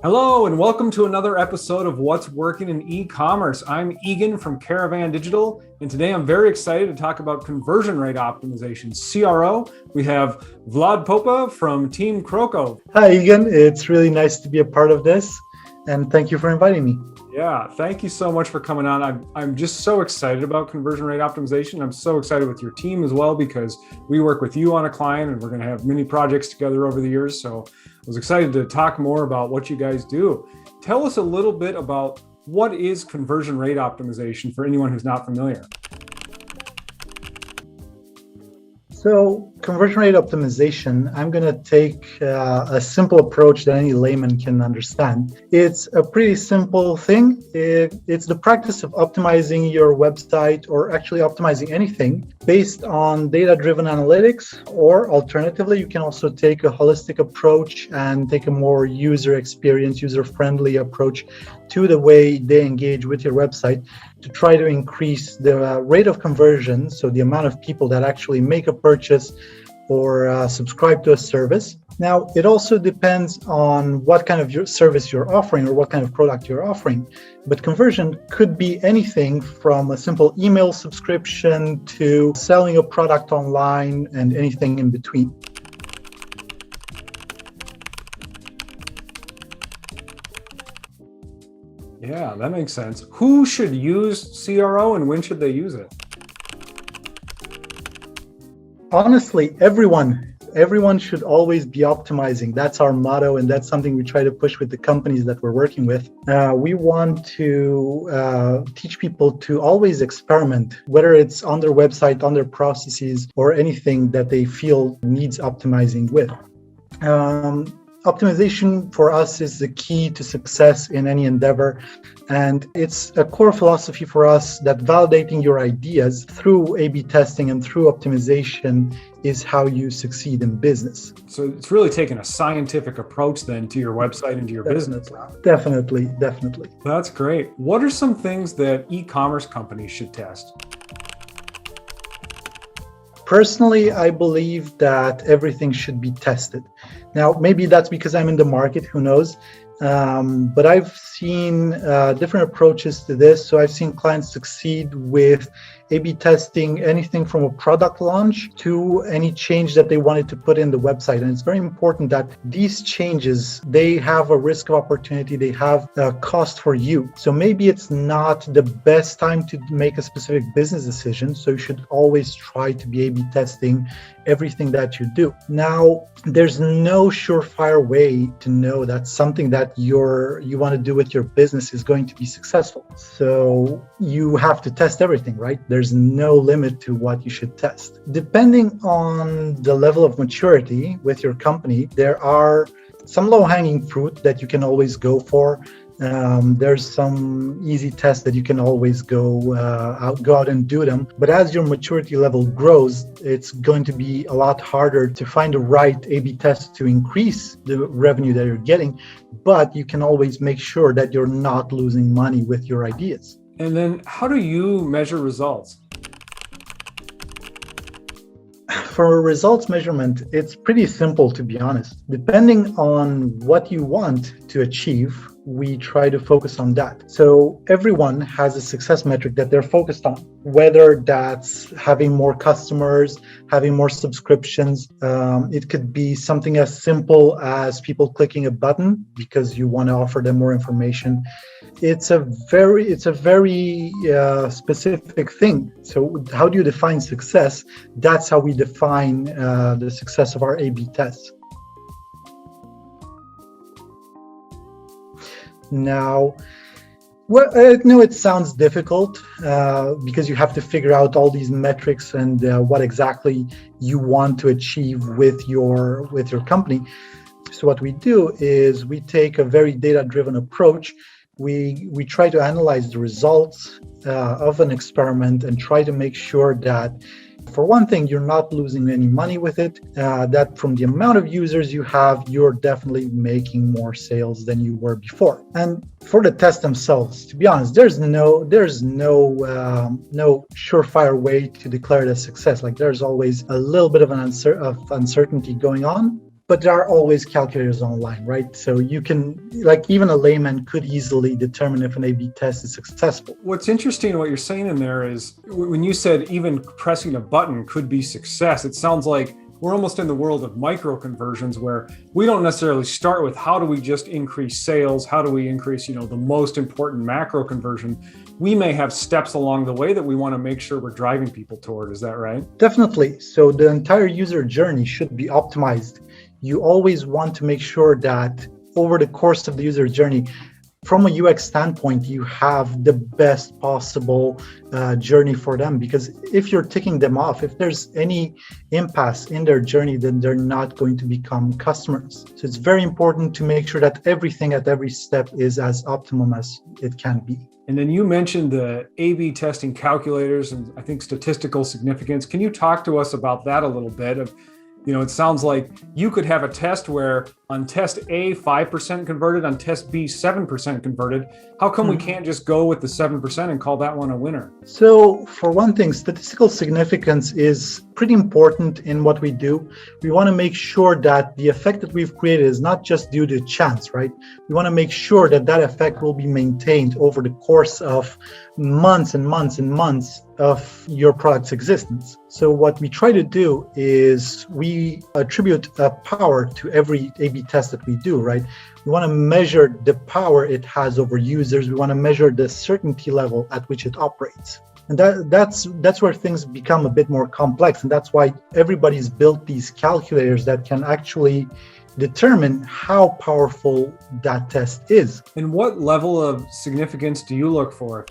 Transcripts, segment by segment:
Hello, and welcome to another episode of What's Working in E-commerce. I'm Egan from Caravan Digital, and today I'm very excited to talk about conversion rate optimization, CRO. We have Vlad Popa from Team Croco. Hi, Egan. It's really nice to be a part of this, and thank you for inviting me. Yeah, thank you so much for coming on. I'm just so excited about conversion rate optimization. I'm so excited with your team as well because we work with you on a client and we're going to have many projects together over the years. So I was excited to talk more about what you guys do. Tell us a little bit about what is conversion rate optimization for anyone who's not familiar. So conversion rate optimization, I'm going to take a simple approach that any layman can understand. It's a pretty simple thing. It's the practice of optimizing your website or actually optimizing anything based on data-driven analytics, or alternatively, you can also take a holistic approach and take a more user experience, user-friendly approach to the way they engage with your website to try to increase the rate of conversion, so the amount of people that actually make a purchase or subscribe to a service. Now, it also depends on what kind of your service you're offering or what kind of product you're offering. But conversion could be anything from a simple email subscription to selling a product online and anything in between. Yeah, that makes sense. Who should use CRO and when should they use it? Honestly, everyone should always be optimizing. That's our motto, and that's something we try to push with the companies that we're working with. We want to teach people to always experiment, whether it's on their website, on their processes, or anything that they feel needs optimizing with. Optimization for us is the key to success in any endeavor, and it's a core philosophy for us that validating your ideas through A/B testing and through optimization is how you succeed in business. So it's really taking a scientific approach then to your website and to your business. Definitely. That's great. What are some things that e-commerce companies should test? Personally, I believe that everything should be tested. Now, maybe that's because I'm in the market, who knows? But I've seen different approaches to this. So I've seen clients succeed with A/B testing anything from a product launch to any change that they wanted to put in the website. And it's very important that these changes, they have a risk of opportunity, they have a cost for you. So maybe it's not the best time to make a specific business decision. So you should always try to be A/B testing everything that you do. Now, there's no surefire way to know that something that you want to do with your business is going to be successful. So you have to test everything, right? There's no limit to what you should test. Depending on the level of maturity with your company, there are some low-hanging fruit that you can always go for. There's some easy tests that you can always go out and do them. But as your maturity level grows, it's going to be a lot harder to find the right A/B test to increase the revenue that you're getting. But you can always make sure that you're not losing money with your ideas. And then how do you measure results? For results measurement, it's pretty simple, to be honest. Depending on what you want to achieve, we try to focus on that. So everyone has a success metric that they're focused on, whether that's having more customers, having more subscriptions. It could be something as simple as people clicking a button because you want to offer them more information. It's a very specific thing. So how do you define success? That's how we define the success of our A/B tests. Now, well, no, it sounds difficult because you have to figure out all these metrics and what exactly you want to achieve with your company. So what we do is we take a very data-driven approach. We try to analyze the results of an experiment and try to make sure that, for one thing, you're not losing any money with it, that from the amount of users you have, you're definitely making more sales than you were before. And for the tests themselves, to be honest, there's no surefire way to declare it a success. Like, there's always a little bit of uncertainty going on. but there are always calculators online, right? So you can, like, even a layman could easily determine if an A/B test is successful. What's interesting, what you're saying in there is when you said even pressing a button could be success, it sounds like we're almost in the world of micro conversions where we don't necessarily start with how do we just increase sales? How do we increase, the most important macro conversion? We may have steps along the way that we want to make sure we're driving people toward. Is that right? Definitely. So the entire user journey should be optimized. You always want to make sure that over the course of the user journey, from a UX standpoint, you have the best possible journey for them. Because if you're ticking them off, if there's any impasse in their journey, then they're not going to become customers. So it's very important to make sure that everything at every step is as optimum as it can be. And then you mentioned the A/B testing calculators and I think statistical significance. Can you talk to us about that a little bit? It sounds like you could have a test where on test A, 5% converted, on test B, 7% converted. How come we can't just go with the 7% and call that one a winner? So for one thing, statistical significance is pretty important in what we do. We want to make sure that the effect that we've created is not just due to chance, right? We want to make sure that that effect will be maintained over the course of months and months and months of your product's existence. So what we try to do is we attribute a power to every A/B test that we do, right? We want to measure the power it has over users. We want to measure the certainty level at which it operates. And that's where things become a bit more complex. And that's why everybody's built these calculators that can actually determine how powerful that test is. And what level of significance do you look for?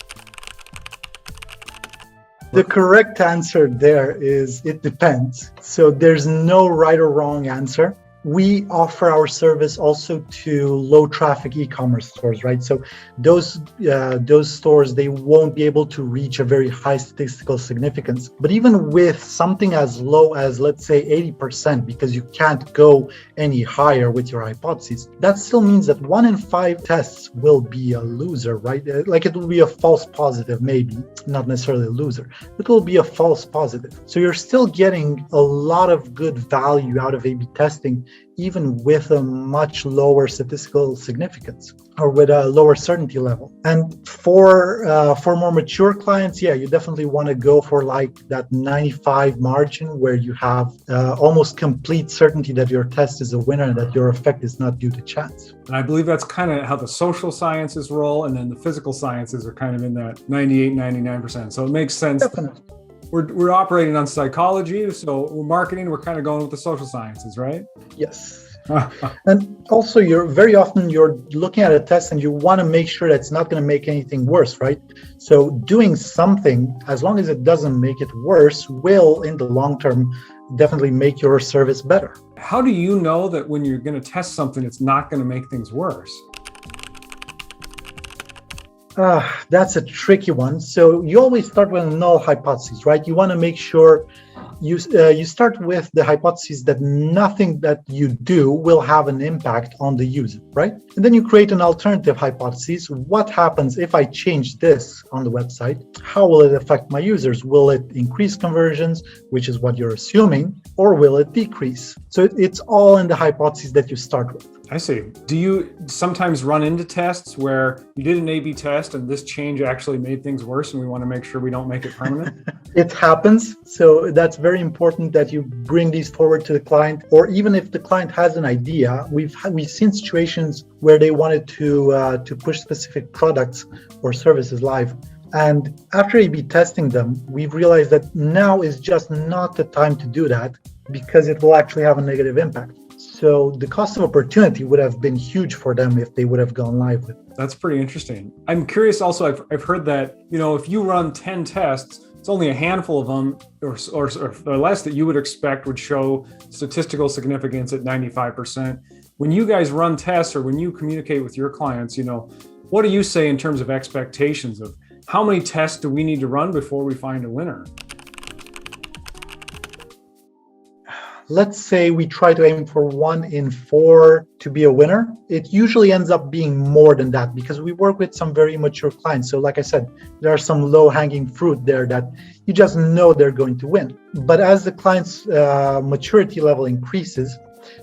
The correct answer there is it depends. So there's no right or wrong answer. We offer our service also to low traffic e-commerce stores, right? So those stores, they won't be able to reach a very high statistical significance. But even with something as low as, let's say, 80%, because you can't go any higher with your hypotheses, that still means that 1 in 5 tests will be a loser, right? Like it will be a false positive, maybe, not necessarily a loser. It will be a false positive. So you're still getting a lot of good value out of A/B testing, even with a much lower statistical significance or with a lower certainty level. And for more mature clients, yeah, you definitely want to go for like that 95 margin where you have almost complete certainty that your test is a winner and that your effect is not due to chance. And I believe that's kind of how the social sciences roll, and then the physical sciences are kind of in that 98, 99%. So it makes sense. Definitely. We're operating on psychology, so we're marketing, we're kind of going with the social sciences, right? Yes. And also you're looking at a test and you want to make sure that it's not going to make anything worse, right? So doing something, as long as it doesn't make it worse, will in the long term definitely make your service better. How do you know that when you're going to test something, it's not going to make things worse? That's a tricky one. So you always start with a null hypothesis, right? You want to make sure you start with the hypothesis that nothing that you do will have an impact on the user, right? And then you create an alternative hypothesis. What happens if I change this on the website? How will it affect my users? Will it increase conversions, which is what you're assuming, or will it decrease? So it's all in the hypothesis that you start with. I see. Do you sometimes run into tests where you did an A/B test and this change actually made things worse and we want to make sure we don't make it permanent? It happens. So that's very important that you bring these forward to the client, or even if the client has an idea. We've seen situations where they wanted to push specific products or services live. And after A/B testing them, we've realized that now is just not the time to do that because it will actually have a negative impact. So the cost of opportunity would have been huge for them if they would have gone live with it. That's pretty interesting. I'm curious also, I've heard that, if you run 10 tests, it's only a handful of them or less that you would expect would show statistical significance at 95%. When you guys run tests or when you communicate with your clients, what do you say in terms of expectations of how many tests do we need to run before we find a winner? Let's say we try to aim for 1 in 4 to be a winner. It usually ends up being more than that because we work with some very mature clients. So like I said, there are some low-hanging fruit there that you just know they're going to win. But as the client's maturity level increases,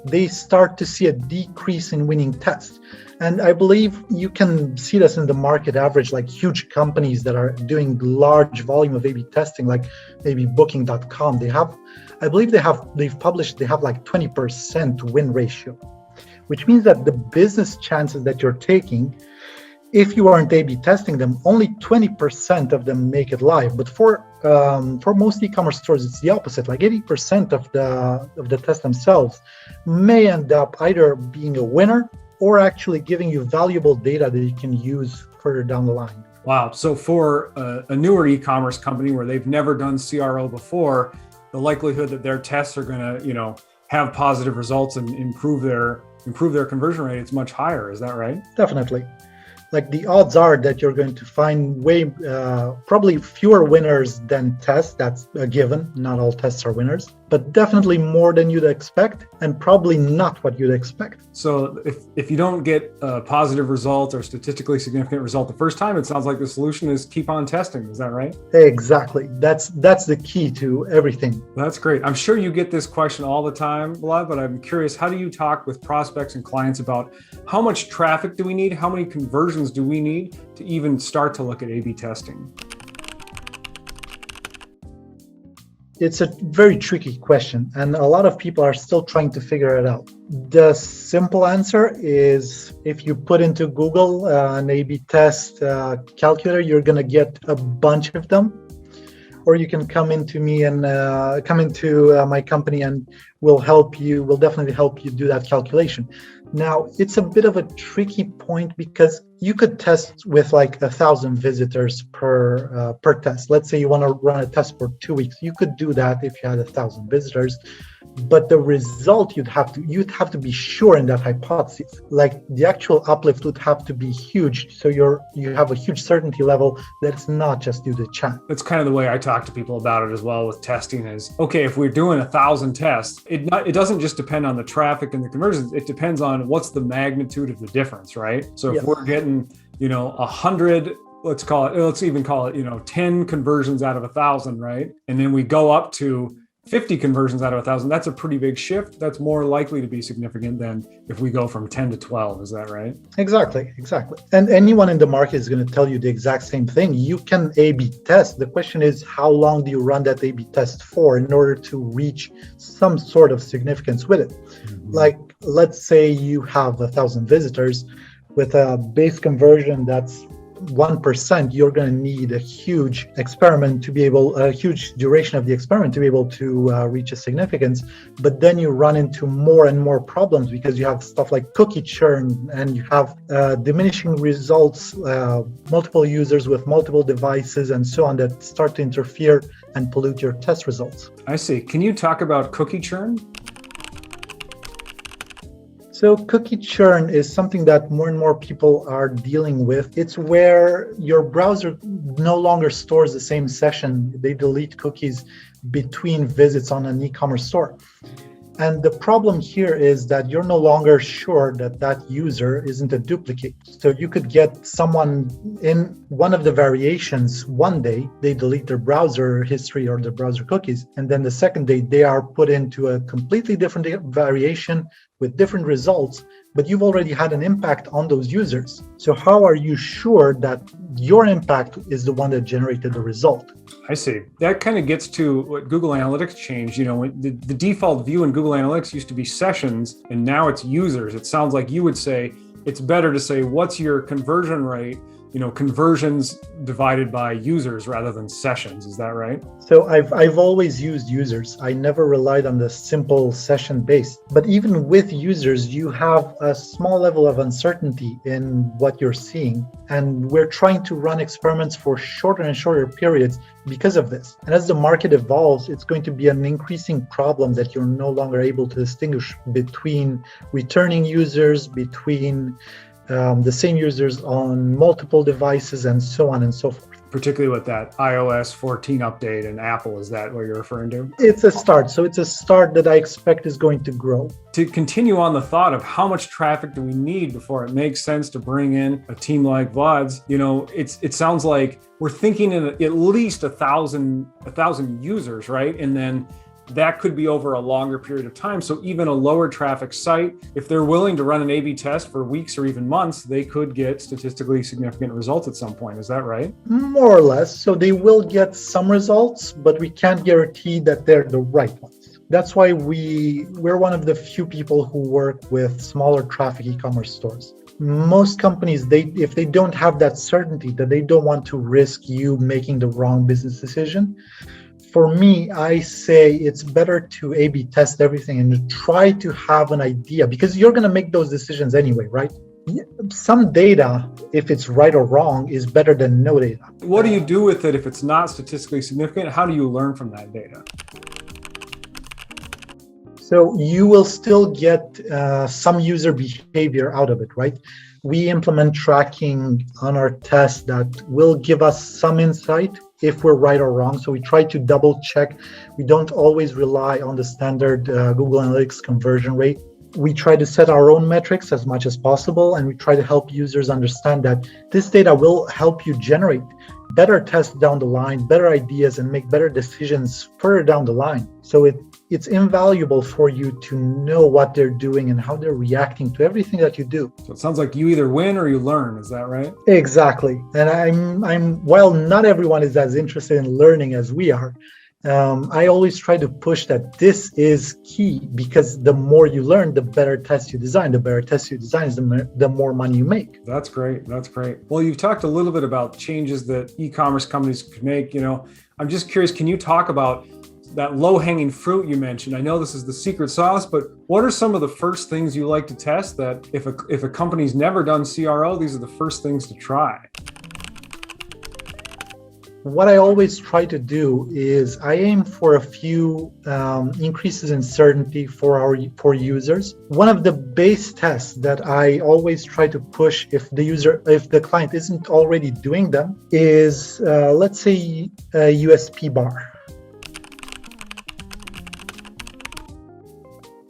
they start to see a decrease in winning tests. And I believe you can see this in the market average, like huge companies that are doing large volume of A/B testing, like maybe Booking.com. They've published like 20% win ratio, which means that the business chances that you're taking, if you aren't A/B testing them, only 20% of them make it live. But for most e-commerce stores, it's the opposite. Like 80% of the tests themselves may end up either being a winner or actually giving you valuable data that you can use further down the line. Wow. So for a newer e-commerce company where they've never done CRO before, the likelihood that their tests are going to, have positive results and improve their conversion rate, it's much higher. Is that right? Definitely. Like the odds are that you're going to find probably fewer winners than tests. That's a given. Not all tests are winners, but definitely more than you'd expect, and probably not what you'd expect. So if you don't get a positive result or statistically significant result the first time, it sounds like the solution is keep on testing. Is that right? Exactly. That's the key to everything. That's great. I'm sure you get this question all the time, Vlad, but I'm curious, how do you talk with prospects and clients about how much traffic do we need? How many conversions do we need to even start to look at A/B testing? It's a very tricky question, and a lot of people are still trying to figure it out. The simple answer is if you put into Google an A/B test calculator, you're going to get a bunch of them. Or you can come into me and come into my company, and we'll definitely help you do that calculation. Now, it's a bit of a tricky point because you could test with like 1,000 visitors per test. Let's say you want to run a test for 2 weeks. You could do that if you had 1,000 visitors, but the result you'd have to be sure in that hypothesis. Like the actual uplift would have to be huge, so you have a huge certainty level that it's not just due to chance. That's kind of the way I talk to people about it as well with testing is, okay, if we're doing 1,000 tests, it doesn't just depend on the traffic and the conversions. It depends on what's the magnitude of the difference, right? So if we're getting, 100, let's even call it, 10 conversions out of 1,000, right? And then we go up to 50 conversions out of 1,000, that's a pretty big shift. That's more likely to be significant than if we go from 10 to 12. Is that right? Exactly. And anyone in the market is going to tell you the exact same thing. You can A/B test. The question is, how long do you run that A/B test for in order to reach some sort of significance with it? Mm-hmm. Like, let's say you have 1,000 visitors with a base conversion that's 1%, you're going to need a huge huge duration of the experiment to be able to reach a significance. But then you run into more and more problems because you have stuff like cookie churn, and you have diminishing results, multiple users with multiple devices and so on that start to interfere and pollute your test results. I see. Can you talk about cookie churn? So cookie churn is something that more and more people are dealing with. It's where your browser no longer stores the same session. They delete cookies between visits on an e-commerce store. And the problem here is that you're no longer sure that that user isn't a duplicate. So you could get someone in one of the variations one day, they delete their browser history or their browser cookies. And then the second day, they are put into a completely different variation with different results, but you've already had an impact on those users. So how are you sure that your impact is the one that generated the result? I see. That kind of gets to what Google Analytics changed. The default view in Google Analytics used to be sessions, and now it's users. It sounds like you would say it's better to say, what's your conversion rate? Conversions divided by users rather than sessions. Is that right? So I've always used users. I never relied on the simple session based. But even with users, you have a small level of uncertainty in what you're seeing. And we're trying to run experiments for shorter and shorter periods because of this. And as the market evolves, it's going to be an increasing problem that you're no longer able to distinguish between returning users, between the same users on multiple devices, and so on and so forth. Particularly with that iOS 14 update and Apple, is that what you're referring to? It's a start. So it's a start that I expect is going to grow. To continue on the thought of how much traffic do we need before it makes sense to bring in a team like Vlad's, it sounds like we're thinking in at least 1,000 users, right? And then that could be over a longer period of time. So even a lower traffic site, if they're willing to run an A/B test for weeks or even months, they could get statistically significant results at some point. Is that right? More or less. So they will get some results, but we can't guarantee that they're the right ones. That's why we're one of the few people who work with smaller traffic e-commerce stores. Most companies, if they don't have that certainty that they don't want to risk you making the wrong business decision, for me, I say it's better to A/B test everything and try to have an idea, because you're going to make those decisions anyway, right? Some data, if it's right or wrong, is better than no data. What do you do with it if it's not statistically significant? How do you learn from that data? So you will still get some user behavior out of it, right? We implement tracking on our test that will give us some insight if we're right or wrong. So we try to double check. We don't always rely on the standard Google Analytics conversion rate. We try to set our own metrics as much as possible, and we try to help users understand that this data will help you generate better tests down the line, better ideas, and make better decisions further down the line. So it's invaluable for you to know what they're doing and how they're reacting to everything that you do. So it sounds like you either win or you learn. Is that right? Exactly. And while not everyone is as interested in learning as we are, I always try to push that this is key, because the more you learn, the better test you design. The better test you design is the more money you make. That's great. That's great. Well, you've talked a little bit about changes that e-commerce companies could make. I'm just curious, can you talk about that low-hanging fruit you mentioned? I know this is the secret sauce, but what are some of the first things you like to test that if a company's never done CRO, these are the first things to try? What I always try to do is I aim for a few increases in certainty for users. One of the base tests that I always try to push if the client isn't already doing them is let's say a USP bar.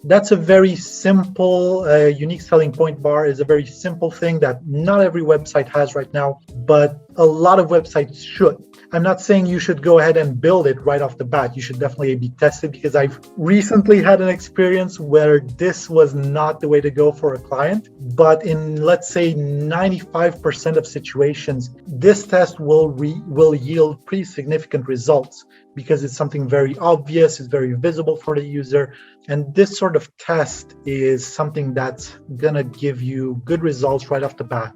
That's a very simple, unique selling point bar is a very simple thing that not every website has right now, but a lot of websites should. I'm not saying you should go ahead and build it right off the bat. You should definitely A/B test it, because I've recently had an experience where this was not the way to go for a client. But in, let's say, 95% of situations, this test will yield pretty significant results, because it's something very obvious, it's very visible for the user. And this sort of test is something that's going to give you good results right off the bat.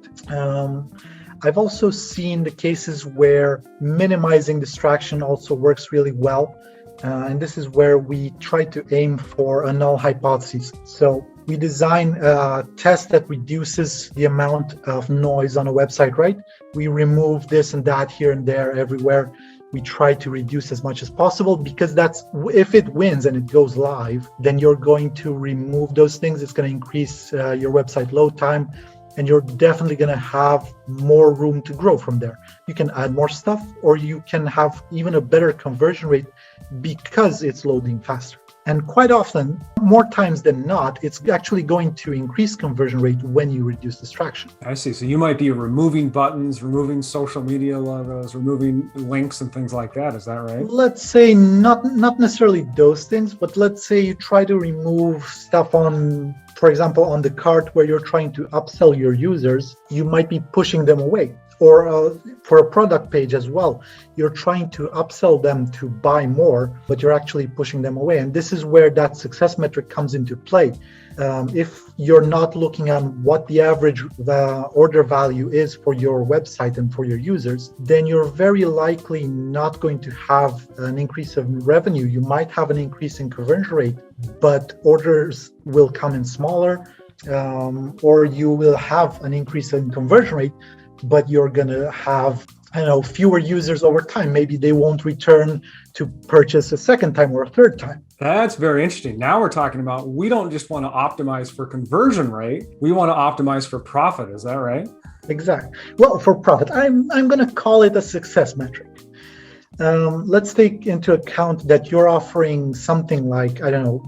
I've also seen the cases where minimizing distraction also works really well. And this is where we try to aim for a null hypothesis. So we design a test that reduces the amount of noise on a website, right? We remove this and that here and there everywhere. We try to reduce as much as possible, because that's, if it wins and it goes live, then you're going to remove those things. It's going to increase your website load time, and you're definitely going to have more room to grow from there. You can add more stuff, or you can have even a better conversion rate because it's loading faster. And quite often, more times than not, it's actually going to increase conversion rate when you reduce distraction. I see. So you might be removing buttons, removing social media logos, removing links and things like that. Is that right? Let's say not necessarily those things, but let's say you try to remove stuff on, for example, on the cart where you're trying to upsell your users, you might be pushing them away. Or for a product page as well, you're trying to upsell them to buy more, but you're actually pushing them away. And this is where that success metric comes into play. If you're not looking at what the average order value is for your website and for your users, then you're very likely not going to have an increase of revenue. You might have an increase in conversion rate, but orders will come in smaller, or you will have an increase in conversion rate, but you're going to have, fewer users over time. Maybe they won't return to purchase a second time or a third time. That's very interesting. Now we're talking about, we don't just want to optimize for conversion rate. We want to optimize for profit. Is that right? Exactly. Well, for profit, I'm going to call it a success metric. Let's take into account that you're offering something like,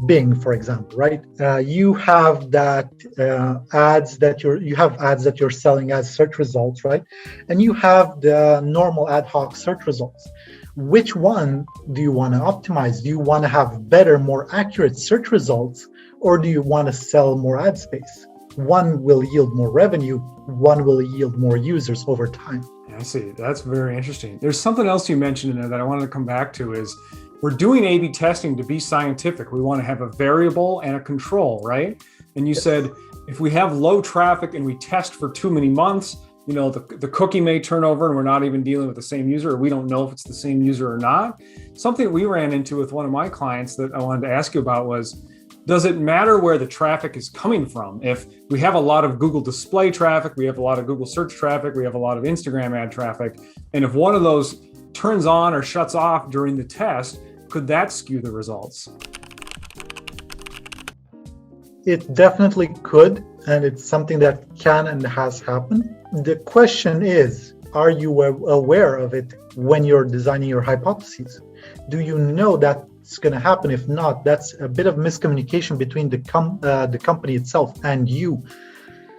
Bing, for example, right? You have ads that you're selling as search results, right? And you have the normal ad hoc search results. which one do you want to optimize? Do you want to have better, more accurate search results, or do you want to sell more ad space? One will yield more revenue, one will yield more users over time. I see. That's very interesting. There's something else you mentioned in there that I wanted to come back to is we're doing A/B testing to be scientific. We want to have a variable and a control, right? And you said if we have low traffic and we test for too many months, the cookie may turn over and we're not even dealing with the same user, or we don't know if it's the same user or not. Something we ran into with one of my clients that I wanted to ask you about was, does it matter where the traffic is coming from? If we have a lot of Google display traffic, we have a lot of Google search traffic, we have a lot of Instagram ad traffic, and if one of those turns on or shuts off during the test, could that skew the results? It definitely could, and it's something that can and has happened. The question is, are you aware of it when you're designing your hypotheses? Do you know that's going to happen? If not, that's a bit of miscommunication between the company itself and you,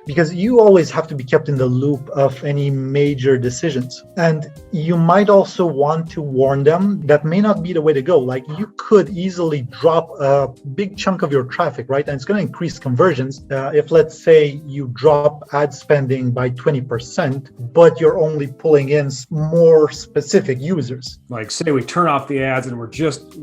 because you always have to be kept in the loop of any major decisions. And you might also want to warn them that may not be the way to go. Like, you could easily drop a big chunk of your traffic, right? And it's going to increase conversions. If, let's say, you drop ad spending by 20%, but you're only pulling in more specific users. Like, say we turn off the ads and we're just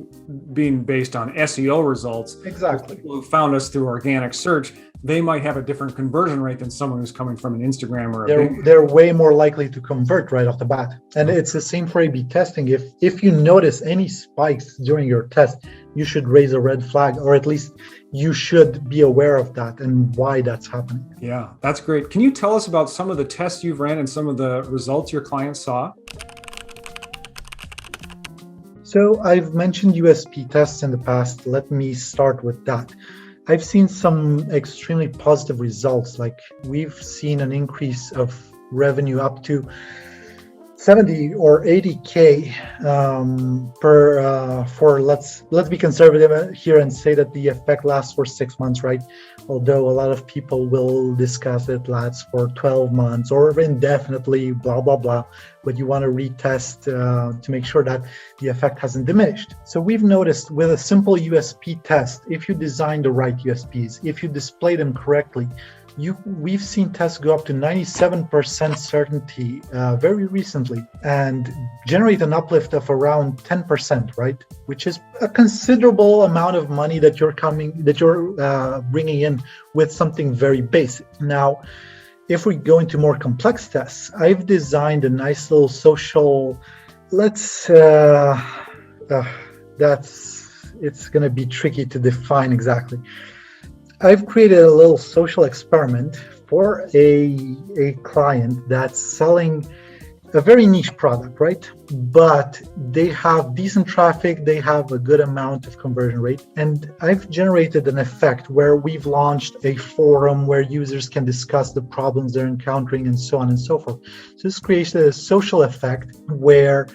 being based on SEO results. Exactly. People who found us through organic search, they might have a different conversion rate than someone who's coming from an Instagram or they're way more likely to convert right off the bat. And it's the same for A/B testing. If you notice any spikes during your test, you should raise a red flag, or at least you should be aware of that and why that's happening. Yeah, that's great. Can you tell us about some of the tests you've ran and some of the results your clients saw? So I've mentioned USP tests in the past. Let me start with that. I've seen some extremely positive results. Like, we've seen an increase of revenue up to 70 or 80K for let's be conservative here and say that the effect lasts for 6 months, right? Although a lot of people will discuss it lasts for 12 months or indefinitely, blah, blah, blah. But you want to retest to make sure that the effect hasn't diminished. So we've noticed with a simple USP test, if you design the right USPs, if you display them correctly, we've seen tests go up to 97% certainty very recently and generate an uplift of around 10%, right? Which is a considerable amount of money that you're bringing in with something very basic. Now, if we go into more complex tests, I've designed a nice little social, it's going to be tricky to define exactly. I've created a little social experiment for a client that's selling a very niche product, right? But they have decent traffic, they have a good amount of conversion rate. And I've generated an effect where we've launched a forum where users can discuss the problems they're encountering and so on and so forth. So this creates a social effect where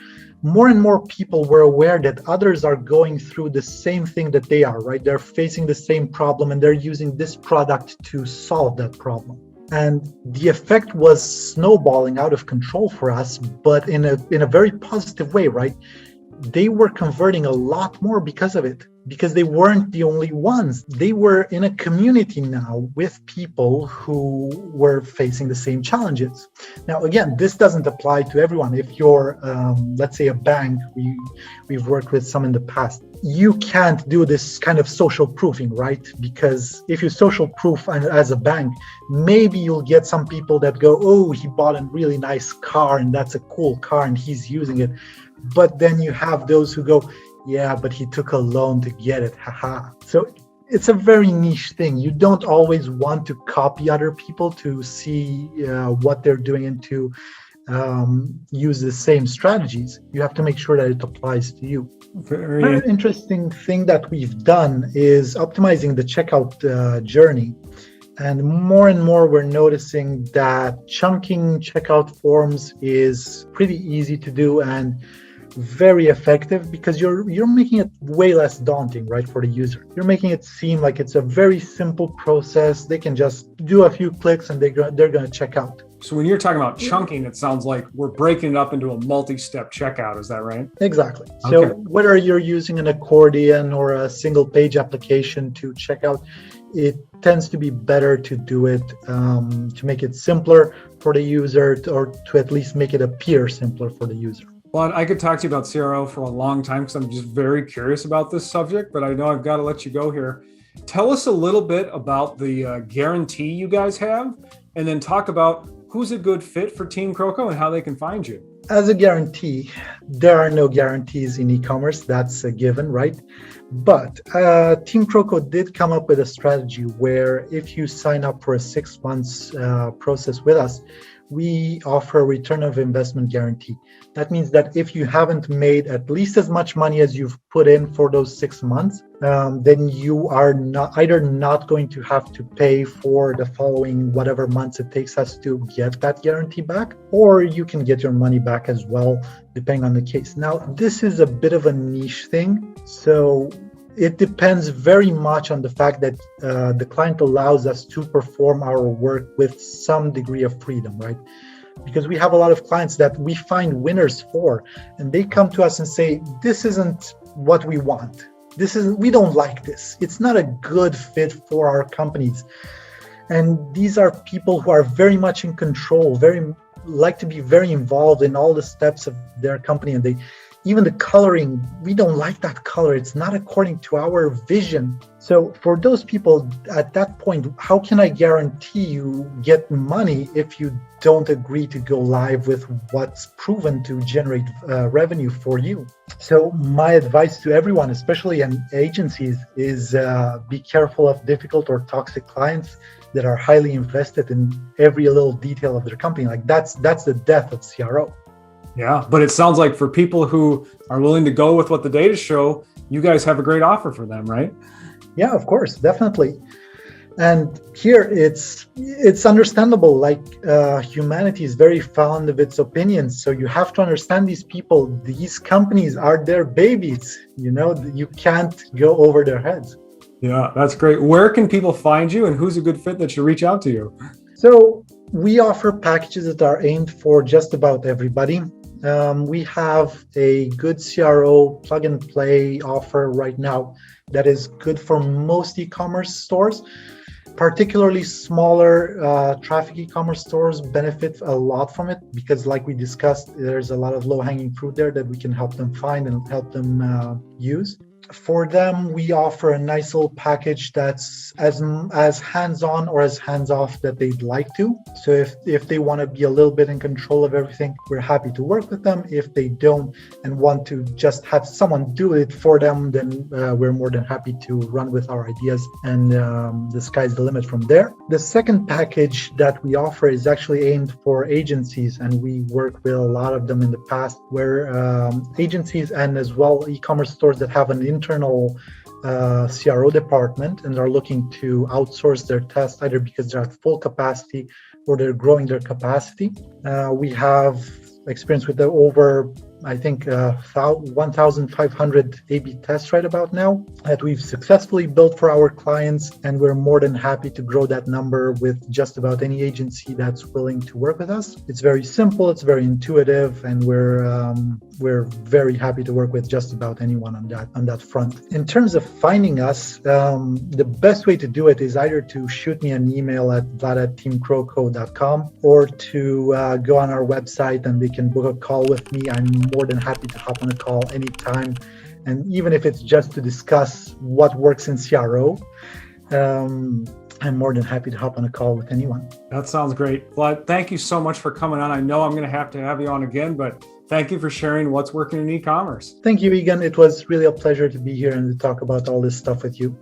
more and more people were aware that others are going through the same thing that they are, right? They're facing the same problem and they're using this product to solve that problem. And the effect was snowballing out of control for us, but in a very positive way, right? They were converting a lot more because of it, because they weren't the only ones. They were in a community now with people who were facing the same challenges. Now, again, this doesn't apply to everyone. If you're, let's say, a bank, we've worked with some in the past, you can't do this kind of social proofing, right? Because if you social proof as a bank, maybe you'll get some people that go, oh, he bought a really nice car and that's a cool car and he's using it. But then you have those who go, yeah, but he took a loan to get it, haha. So it's a very niche thing. You don't always want to copy other people to see what they're doing and to use the same strategies. You have to make sure that it applies to you. Very interesting thing that we've done is optimizing the checkout journey. And more we're noticing that chunking checkout forms is pretty easy to do and very effective because you're making it way less daunting, right, for the user. You're making it seem like it's a very simple process. They can just do a few clicks and they're going to check out. So when you're talking about chunking, it sounds like we're breaking it up into a multi-step checkout. Is that right? Exactly. So whether you're using an accordion or a single page application to check out, it tends to be better to do it to make it simpler for the user or to at least make it appear simpler for the user. Well, I could talk to you about CRO for a long time because I'm just very curious about this subject, but I know I've got to let you go here. Tell us a little bit about the guarantee you guys have, and then talk about who's a good fit for Team Croco and how they can find you. As a guarantee, there are no guarantees in e-commerce. That's a given, right? But Team Croco did come up with a strategy where if you sign up for a 6 months process with us, we offer a return of investment guarantee. That means that if you haven't made at least as much money as you've put in for those 6 months, then you are not going to have to pay for the following whatever months it takes us to get that guarantee back, or you can get your money back as well, depending on the case. Now, this is a bit of a niche thing, so it depends very much on the fact that the client allows us to perform our work with some degree of freedom, right? Because we have a lot of clients that we find winners for, and they come to us and say, this isn't what we want. We don't like this. It's not a good fit for our companies. And these are people who are very much in control, like to be very involved in all the steps of their company, and even the coloring, we don't like that color. It's not according to our vision. So for those people at that point, how can I guarantee you get money if you don't agree to go live with what's proven to generate revenue for you? So my advice to everyone, especially in agencies, is be careful of difficult or toxic clients that are highly invested in every little detail of their company. Like that's the death of CRO. Yeah, but it sounds like for people who are willing to go with what the data show, you guys have a great offer for them, right? Yeah, of course, definitely. And here it's understandable, like humanity is very fond of its opinions. So you have to understand these people. These companies are their babies. You can't go over their heads. Yeah, that's great. Where can people find you, and who's a good fit that should reach out to you? So we offer packages that are aimed for just about everybody. We have a good CRO plug and play offer right now that is good for most e-commerce stores. Particularly smaller traffic e-commerce stores benefit a lot from it because, like we discussed, there's a lot of low-hanging fruit there that we can help them find and help them use. For them, we offer a nice little package that's as hands-on or as hands-off that they'd like to. So if they want to be a little bit in control of everything, we're happy to work with them. If they don't and want to just have someone do it for them, then we're more than happy to run with our ideas, and the sky's the limit from there. The second package that we offer is actually aimed for agencies, and we work with a lot of them in the past, where agencies and as well e-commerce stores that have an internal CRO department and are looking to outsource their tests either because they're at full capacity or they're growing their capacity. We have experience with over, I think, 1,500 A/B tests right about now that we've successfully built for our clients, and we're more than happy to grow that number with just about any agency that's willing to work with us. It's very simple, it's very intuitive, and we're very happy to work with just about anyone on that front. In terms of finding us, the best way to do it is either to shoot me an email at vlad@teamcroco.com or to go on our website and they can book a call with me. I'm more than happy to hop on a call anytime. And even if it's just to discuss what works in CRO, I'm more than happy to hop on a call with anyone. That sounds great. Vlad, thank you so much for coming on. I know I'm going to have you on again, but thank you for sharing what's working in e-commerce. Thank you, Egan. It was really a pleasure to be here and to talk about all this stuff with you.